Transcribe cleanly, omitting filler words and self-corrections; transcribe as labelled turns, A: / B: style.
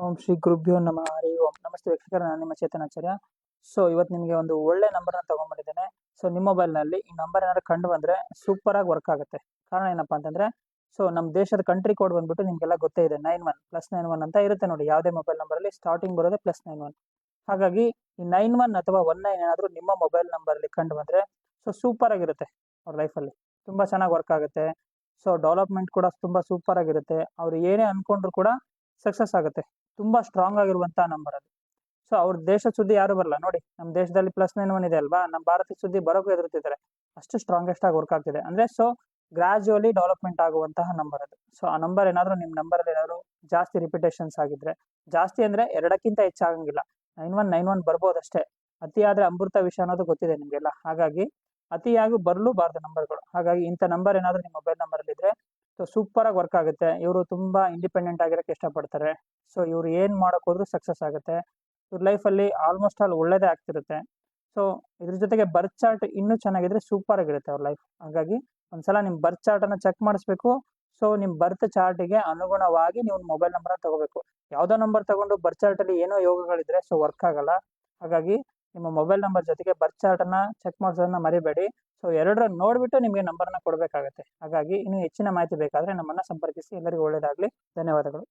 A: ಓಂ ಶ್ರೀ ಗುರುಭ್ಯೋ ನಮಃ ಹರಿ ಓಂ. ನಮಸ್ತೆ ವೀಕ್ಷಕರೇ, ನಾನು ನಿಮ್ಮ ಚೇತನಾಚಾರ್ಯ. ಸೊ ಇವತ್ತು ನಿಮಗೆ ಒಂದು ಒಳ್ಳೆ ನಂಬರ್ನ ತಗೊಂಡ್ಬಂದಿದ್ದೇನೆ. ಸೊ ನಿಮ್ಮ ಮೊಬೈಲ್ನಲ್ಲಿ ಈ ನಂಬರ್ ಏನಾದ್ರು ಕಂಡು ಬಂದ್ರೆ ಸೂಪರ್ ಆಗಿ ವರ್ಕ್ ಆಗುತ್ತೆ. ಕಾರಣ ಏನಪ್ಪಾ ಅಂತಂದ್ರೆ, ಸೊ ನಮ್ಮ ದೇಶದ ಕಂಟ್ರಿ ಕೋಡ್ ಬಂದ್ಬಿಟ್ಟು ನಿಮ್ಗೆಲ್ಲ ಗೊತ್ತೇ ಇದೆ, 91 +91 ಅಂತ ಇರುತ್ತೆ ನೋಡಿ. ಯಾವುದೇ ಮೊಬೈಲ್ ನಂಬರಲ್ಲಿ ಸ್ಟಾರ್ಟಿಂಗ್ ಬರೋದೇ +91. ಹಾಗಾಗಿ ಈ 91 ಅಥವಾ 19 ಏನಾದರೂ ನಿಮ್ಮ ಮೊಬೈಲ್ ನಂಬರಲ್ಲಿ ಕಂಡು ಬಂದ್ರೆ ಸೊ ಸೂಪರ್ ಆಗಿರುತ್ತೆ. ಅವ್ರ ಲೈಫಲ್ಲಿ ತುಂಬಾ ಚೆನ್ನಾಗಿ ವರ್ಕ್ ಆಗುತ್ತೆ. ಸೊ ಡೆವಲಪ್ಮೆಂಟ್ ಕೂಡ ತುಂಬಾ ಸೂಪರ್ ಆಗಿರುತ್ತೆ. ಅವ್ರು ಏನೇ ಅನ್ಕೊಂಡ್ರು ಕೂಡ ಸಕ್ಸಸ್ ಆಗುತ್ತೆ. ತುಂಬಾ ಸ್ಟ್ರಾಂಗ್ ಆಗಿರುವಂತಹ ನಂಬರ್ ಅದು. ಸೊ ಅವ್ರ ದೇಶದ ಸುದ್ದಿ ಯಾರು ಬರಲ್ಲ ನೋಡಿ. ನಮ್ಮ ದೇಶದಲ್ಲಿ +91 ಇದೆ ಅಲ್ವಾ, ನಮ್ಮ ಭಾರತದ ಸುದ್ದಿ ಬರೋಕ್ಕೂ ಹೆದರ್ತಿದ್ದಾರೆ, ಅಷ್ಟು ಸ್ಟ್ರಾಂಗೆಸ್ಟ್ ಆಗಿ ವರ್ಕ್ ಆಗ್ತಿದೆ. ಅಂದ್ರೆ ಸೊ ಗ್ರಾಜುವಲಿ ಡೆವಲಪ್ಮೆಂಟ್ ಆಗುವಂತಹ ನಂಬರ್ ಅದು. ಸೊ ಆ ನಂಬರ್ ಏನಾದ್ರು ನಿಮ್ಮ ನಂಬರ್ ಏನಾದ್ರು ಜಾಸ್ತಿ ರಿಪಿಟೇಷನ್ಸ್ ಆಗಿದ್ರೆ, ಜಾಸ್ತಿ ಅಂದ್ರೆ 2ಕ್ಕಿಂತ ಹೆಚ್ಚಾಗಂಗಿಲ್ಲ, 9191 ಬರ್ಬೋದಷ್ಟೇ. ಅತಿ ಆದ್ರೆ ಅಮೃತ ವಿಷ ಅನ್ನೋದು ಗೊತ್ತಿದೆ ನಿಮ್ಗೆಲ್ಲ. ಹಾಗಾಗಿ ಅತಿಯಾಗಿ ಬರ್ಲೂಬಾರ್ದು ನಂಬರ್ಗಳು. ಹಾಗಾಗಿ ಇಂಥ ನಂಬರ್ ಏನಾದ್ರು ನಿಮ್ಮ ಮೊಬೈಲ್ ನಂಬರ್ ಅಲ್ಲಿ ಇದ್ರೆ ಸೊ ಸೂಪರ್ ಆಗಿ ವರ್ಕ್ ಆಗುತ್ತೆ. ಇವರು ತುಂಬಾ ಇಂಡಿಪೆಂಡೆಂಟ್ ಆಗಿರಕ್ಕೆ ಇಷ್ಟಪಡ್ತಾರೆ. ಸೊ ಇವ್ರು ಏನ್ ಮಾಡಕ್ ಹೋದ್ರು ಸಕ್ಸಸ್ ಆಗುತ್ತೆ. ಇವ್ರ ಲೈಫಲ್ಲಿ ಆಲ್ಮೋಸ್ಟ್ ಆಲ್ ಒಳ್ಳೇದೇ ಆಗ್ತಿರುತ್ತೆ. ಸೊ ಇದ್ರ ಜೊತೆಗೆ ಬರ್ತ್ ಚಾರ್ಟ್ ಇನ್ನೂ ಚೆನ್ನಾಗಿದ್ರೆ ಸೂಪರ್ ಆಗಿರುತ್ತೆ ಅವ್ರ ಲೈಫ್. ಹಾಗಾಗಿ ಒಂದ್ಸಲ ನಿಮ್ ಬರ್ತ್ ಚಾರ್ಟ್ ಅನ್ನ ಚೆಕ್ ಮಾಡಿಸ್ಬೇಕು. ಸೊ ನಿಮ್ ಬರ್ತ್ ಚಾರ್ಟ್ಗೆ ಅನುಗುಣವಾಗಿ ನೀವು ಮೊಬೈಲ್ ನಂಬರ್ ತಗೋಬೇಕು. ಯಾವ್ದೋ ನಂಬರ್ ತಗೊಂಡು ಬರ್ತ್ ಚಾರ್ಟ್ ಅಲ್ಲಿ ಏನೋ ಯೋಗಗಳಿದ್ರೆ ಸೊ ವರ್ಕ್ ಆಗಲ್ಲ. ಹಾಗಾಗಿ ನಿಮ್ಮ ಮೊಬೈಲ್ ನಂಬರ್ ಜೊತೆಗೆ ಬರ್ತ್ ಚಾರ್ಟ್ ಅನ್ನ ಚೆಕ್ ಮಾಡಿಸೋದನ್ನ ಮರಿಬೇಡಿ. ಸೊ ಎರಡರ ನೋಡ್ಬಿಟ್ಟು ನಿಮಗೆ ನಂಬರ್ನ ಕೊಡಬೇಕಾಗತ್ತೆ. ಹಾಗಾಗಿ ಇನ್ನು ಹೆಚ್ಚಿನ ಮಾಹಿತಿ ಬೇಕಾದ್ರೆ ನಮ್ಮನ್ನ ಸಂಪರ್ಕಿಸಿ. ಎಲ್ಲರಿಗೂ ಒಳ್ಳೇದಾಗ್ಲಿ. ಧನ್ಯವಾದಗಳು.